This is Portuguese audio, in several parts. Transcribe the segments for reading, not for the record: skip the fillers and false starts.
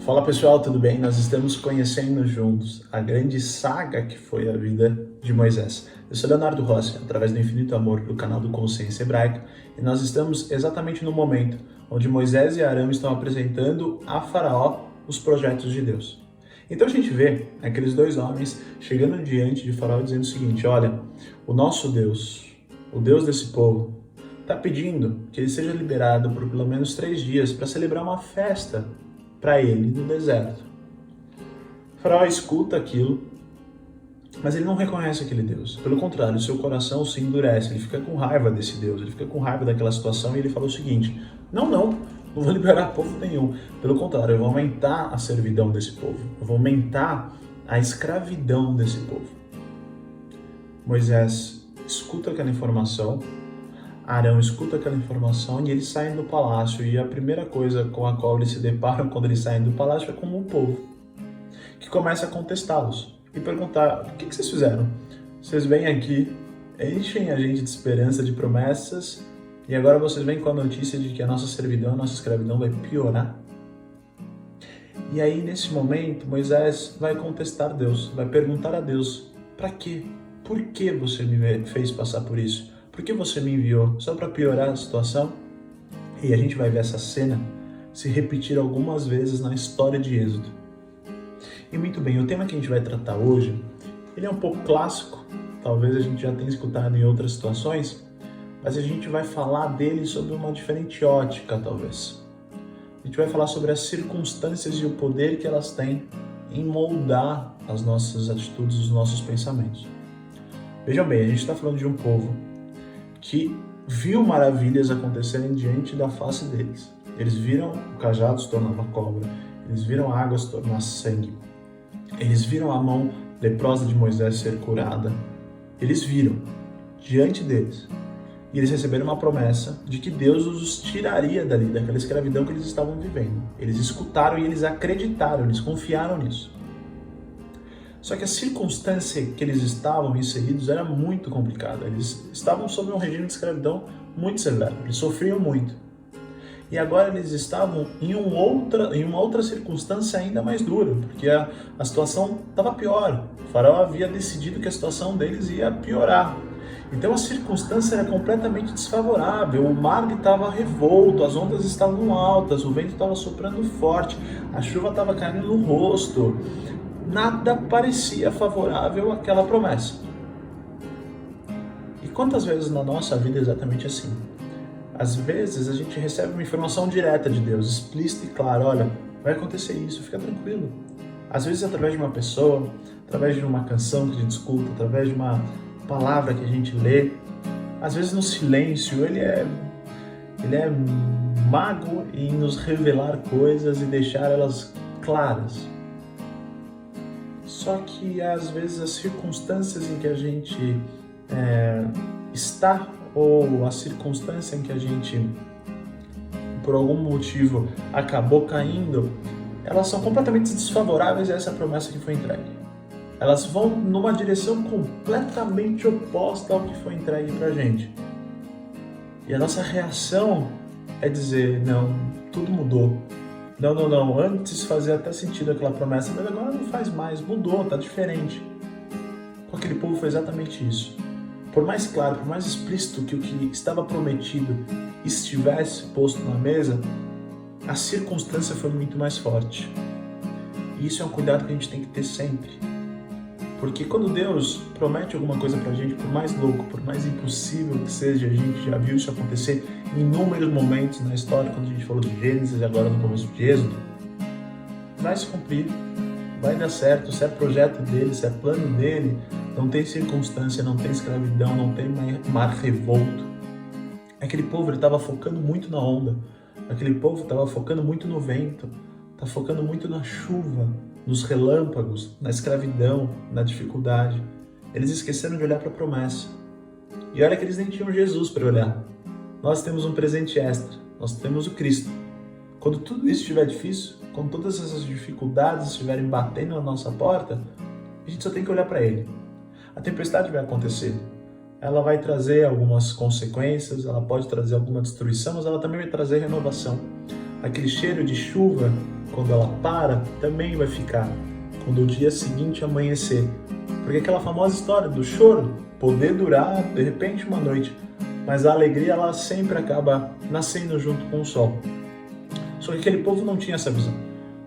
Fala pessoal, tudo bem? Nós estamos conhecendo juntos a grande saga que foi a vida de Moisés. Eu sou Leonardo Rossi, através do Infinito Amor, do canal do Consciência Hebraica, e nós estamos exatamente no momento onde Moisés e Arão estão apresentando a Faraó os projetos de Deus. Então a gente vê aqueles dois homens chegando diante de Faraó dizendo o seguinte: olha, o nosso Deus, o Deus desse povo, está pedindo que ele seja liberado por pelo menos 3 dias para celebrar uma festa para ele no deserto. O Faraó escuta aquilo, mas ele não reconhece aquele Deus. Pelo contrário, seu coração se endurece, ele fica com raiva desse Deus, ele fica com raiva daquela situação e ele fala o seguinte: não vou liberar povo nenhum. Pelo contrário, eu vou aumentar a servidão desse povo, eu vou aumentar a escravidão desse povo. Moisés escuta aquela informação, Arão escuta aquela informação e eles saem do palácio, e a primeira coisa com a qual eles se deparam quando eles saem do palácio é com o povo, que começa a contestá-los e perguntar: o que vocês fizeram? Vocês vêm aqui, enchem a gente de esperança, de promessas, e agora vocês vêm com a notícia de que a nossa servidão, a nossa escravidão vai piorar? E aí, nesse momento, Moisés vai contestar Deus, vai perguntar a Deus: para quê? Por que você me fez passar por isso? Por que você me enviou? Só para piorar a situação? E a gente vai ver essa cena se repetir algumas vezes na história de Êxodo. E muito bem, o tema que a gente vai tratar hoje, ele é um pouco clássico, talvez a gente já tenha escutado em outras situações, mas a gente vai falar dele sob uma diferente ótica, talvez. A gente vai falar sobre as circunstâncias e o poder que elas têm em moldar as nossas atitudes, os nossos pensamentos. Vejam bem, a gente está falando de um povo que viu maravilhas acontecerem diante da face deles. Eles viram o cajado se tornar uma cobra, eles viram a água se tornar sangue, eles viram a mão leprosa de Moisés ser curada, eles viram diante deles, e eles receberam uma promessa de que Deus os tiraria dali, daquela escravidão que eles estavam vivendo. Eles escutaram e eles acreditaram, eles confiaram nisso. Só que a circunstância que eles estavam inseridos era muito complicada. Eles estavam sob um regime de escravidão muito severo, eles sofriam muito. E agora eles estavam em uma outra circunstância ainda mais dura, porque a situação estava pior. O faraó havia decidido que a situação deles ia piorar. Então a circunstância era completamente desfavorável, o mar estava revolto, as ondas estavam altas, o vento estava soprando forte, a chuva estava caindo no rosto. Nada parecia favorável àquela promessa. E quantas vezes na nossa vida é exatamente assim? Às vezes a gente recebe uma informação direta de Deus, explícita e clara: olha, vai acontecer isso, fica tranquilo. Às vezes através de uma pessoa, através de uma canção que a gente escuta, através de uma palavra que a gente lê. Às vezes no silêncio, ele é mago em nos revelar coisas e deixar elas claras. Só que às vezes as circunstâncias em que a gente está, ou a circunstância em que a gente, por algum motivo, acabou caindo, elas são completamente desfavoráveis a essa promessa que foi entregue. Elas vão numa direção completamente oposta ao que foi entregue pra gente. E a nossa reação é dizer: não, tudo mudou. Não, antes fazia até sentido aquela promessa, mas agora não faz mais, mudou, tá diferente. Com aquele povo foi exatamente isso. Por mais claro, por mais explícito que o que estava prometido estivesse posto na mesa, a circunstância foi muito mais forte. E isso é um cuidado que a gente tem que ter sempre. Porque quando Deus promete alguma coisa pra gente, por mais louco, por mais impossível que seja, a gente já viu isso acontecer em inúmeros momentos na história, quando a gente falou de Gênesis e agora no começo de Êxodo, vai se cumprir, vai dar certo. Se é projeto dele, se é plano dele, não tem circunstância, não tem escravidão, não tem mar revolto. Aquele povo estava focando muito na onda, aquele povo estava focando muito no vento, está focando muito na chuva, nos relâmpagos, na escravidão, na dificuldade. Eles esqueceram de olhar para a promessa. E olha que eles nem tinham Jesus para olhar. Nós temos um presente extra, nós temos o Cristo. Quando tudo isso estiver difícil, quando todas essas dificuldades estiverem batendo na nossa porta, a gente só tem que olhar para Ele. A tempestade vai acontecer. Ela vai trazer algumas consequências, ela pode trazer alguma destruição, mas ela também vai trazer renovação. Aquele cheiro de chuva quando ela para, também vai ficar quando o dia seguinte amanhecer. Porque aquela famosa história do choro poder durar, de repente, uma noite, mas a alegria, ela sempre acaba nascendo junto com o sol. Só que aquele povo não tinha essa visão.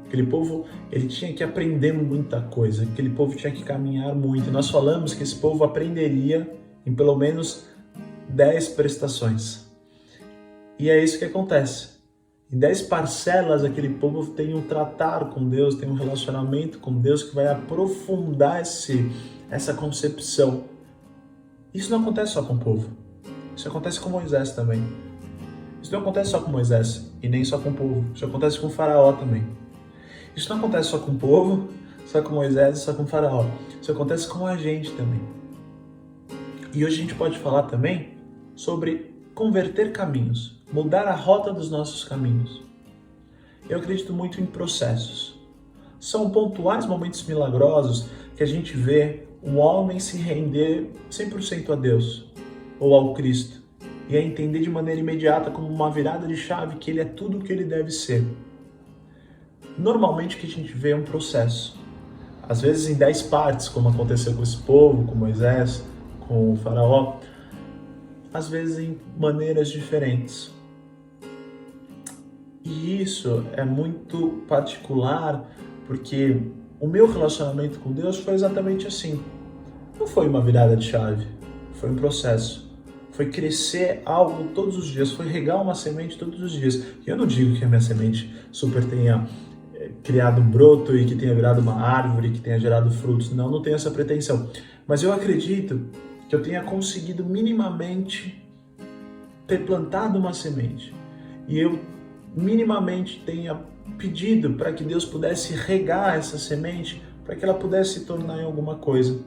Aquele povo, ele tinha que aprender muita coisa. Aquele povo tinha que caminhar muito. E nós falamos que esse povo aprenderia em pelo menos 10 prestações. E é isso que acontece. Em 10 parcelas, aquele povo tem um tratar com Deus, tem um relacionamento com Deus que vai aprofundar essa concepção. Isso não acontece só com o povo. Isso acontece com Moisés também. Isso não acontece só com Moisés e nem só com o povo. Isso acontece com o faraó também. Isso não acontece só com o povo, só com Moisés e só com o faraó. Isso acontece com a gente também. E hoje a gente pode falar também sobre converter caminhos, mudar a rota dos nossos caminhos. Eu acredito muito em processos. São pontuais momentos milagrosos que a gente vê um homem se render 100% a Deus ou ao Cristo e a entender de maneira imediata como uma virada de chave que ele é tudo o que ele deve ser. Normalmente o que a gente vê é um processo. Às vezes em 10 partes, como aconteceu com esse povo, com Moisés, com o faraó. Às vezes em maneiras diferentes. E isso é muito particular porque o meu relacionamento com Deus foi exatamente assim. Não foi uma virada de chave, foi um processo. Foi crescer algo todos os dias, foi regar uma semente todos os dias. E eu não digo que a minha semente super tenha criado um broto e que tenha virado uma árvore, que tenha gerado frutos. Não tenho essa pretensão. Mas eu acredito que eu tenha conseguido minimamente ter plantado uma semente. E eu minimamente tenha pedido para que Deus pudesse regar essa semente, para que ela pudesse se tornar em alguma coisa.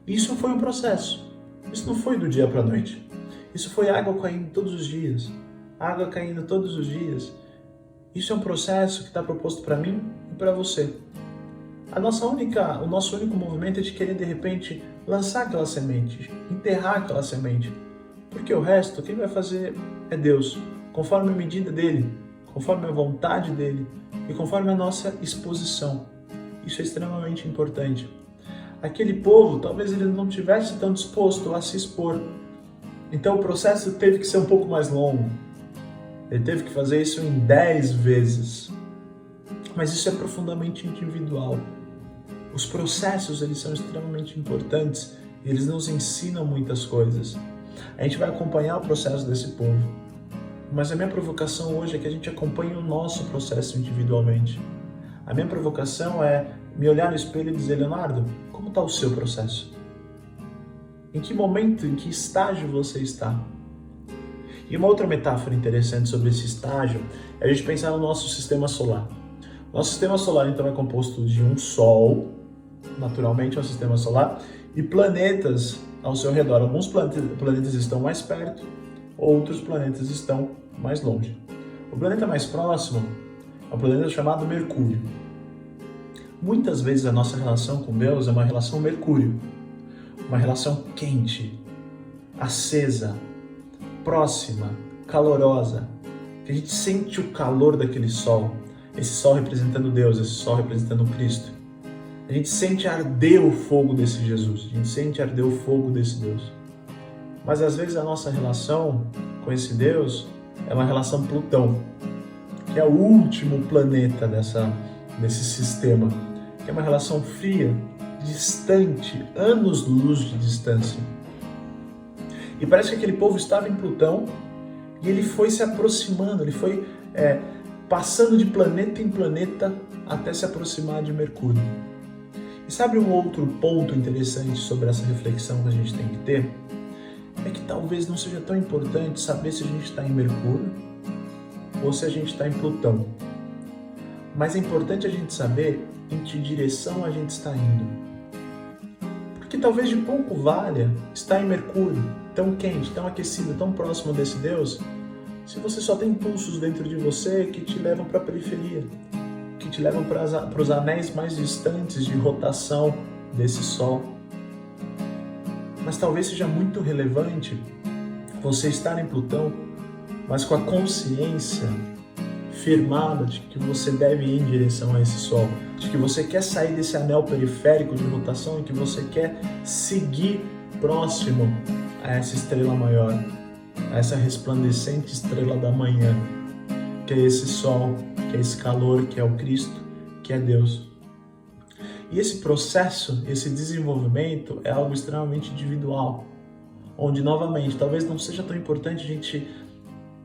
Isso foi um processo. Isso não foi do dia para a noite. Isso foi água caindo todos os dias. Água caindo todos os dias. Isso é um processo que está proposto para mim e para você. O nosso único movimento é de querer, de repente, lançar aquela semente, enterrar aquela semente. Porque o resto, quem vai fazer é Deus, conforme a medida dele, conforme a vontade dele e conforme a nossa exposição. Isso é extremamente importante. Aquele povo, talvez ele não tivesse tão disposto a se expor. Então o processo teve que ser um pouco mais longo. Ele teve que fazer isso em 10 vezes. Mas isso é profundamente individual. Os processos, eles são extremamente importantes e eles nos ensinam muitas coisas. A gente vai acompanhar o processo desse povo. Mas a minha provocação hoje é que a gente acompanhe o nosso processo individualmente. A minha provocação é me olhar no espelho e dizer: Leonardo, como está o seu processo? Em que momento, em que estágio você está? E uma outra metáfora interessante sobre esse estágio é a gente pensar no nosso sistema solar. Nosso sistema solar, então, é composto de um Sol, naturalmente é um sistema solar, e planetas ao seu redor. Alguns planetas estão mais perto, outros planetas estão mais longe. O planeta mais próximo é um planeta chamado Mercúrio. Muitas vezes a nossa relação com Deus é uma relação Mercúrio, uma relação quente, acesa, próxima, calorosa, que a gente sente o calor daquele sol, esse sol representando Deus, esse sol representando Cristo. A gente sente arder o fogo desse Jesus, a gente sente arder o fogo desse Deus. Mas às vezes a nossa relação com esse Deus é uma relação Plutão, que é o último planeta desse sistema, que é uma relação fria, distante, anos-luz de distância. E parece que aquele povo estava em Plutão e ele foi se aproximando, ele foi passando de planeta em planeta até se aproximar de Mercúrio. E sabe um outro ponto interessante sobre essa reflexão que a gente tem que ter? É que talvez não seja tão importante saber se a gente está em Mercúrio ou se a gente está em Plutão. Mas é importante a gente saber em que direção a gente está indo. Porque talvez de pouco valha estar em Mercúrio, tão quente, tão aquecido, tão próximo desse Deus, se você só tem impulsos dentro de você que te levam para a periferia, que te levam para os anéis mais distantes de rotação desse Sol. Mas talvez seja muito relevante você estar em Plutão, mas com a consciência firmada de que você deve ir em direção a esse sol, de que você quer sair desse anel periférico de rotação e que você quer seguir próximo a essa estrela maior, a essa resplandecente estrela da manhã, que é esse sol, que é esse calor, que é o Cristo, que é Deus. E esse processo, esse desenvolvimento é algo extremamente individual, onde, novamente, talvez não seja tão importante a gente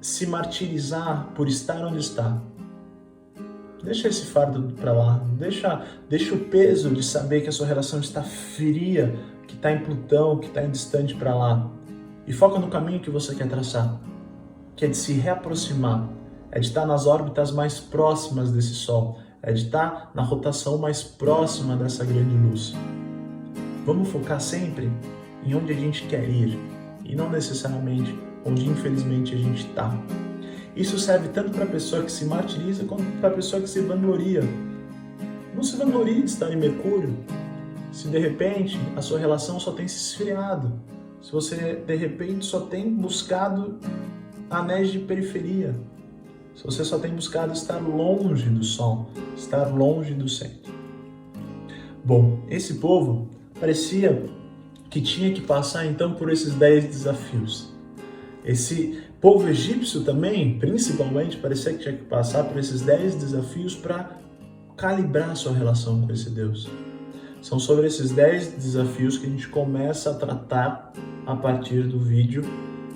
se martirizar por estar onde está. Deixa esse fardo para lá, deixa o peso de saber que a sua relação está fria, que está em Plutão, que está em distante para lá. E foca no caminho que você quer traçar, que é de se reaproximar, é de estar nas órbitas mais próximas desse Sol, é de estar na rotação mais próxima dessa grande luz. Vamos focar sempre em onde a gente quer ir e não necessariamente onde infelizmente a gente está. Isso serve tanto para a pessoa que se martiriza quanto para a pessoa que se vangloria. Não se vanglorie de estar em Mercúrio. Se de repente a sua relação só tem se esfriado, se você de repente só tem buscado anéis de periferia, se você só tem buscado estar longe do Sol, estar longe do centro. Bom, esse povo parecia que tinha que passar então por esses 10 desafios. Esse povo egípcio também, principalmente, parecia que tinha que passar por esses 10 desafios para calibrar sua relação com esse Deus. São sobre esses 10 desafios que a gente começa a tratar a partir do vídeo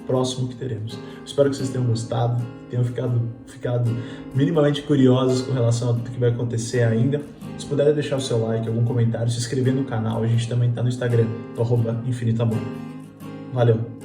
próximo que teremos. Espero que vocês tenham gostado, tenham ficado minimamente curiosos com relação a tudo que vai acontecer ainda. Se puderem deixar o seu like, algum comentário, se inscrever no canal, a gente também está no Instagram, @infinitamor. Valeu!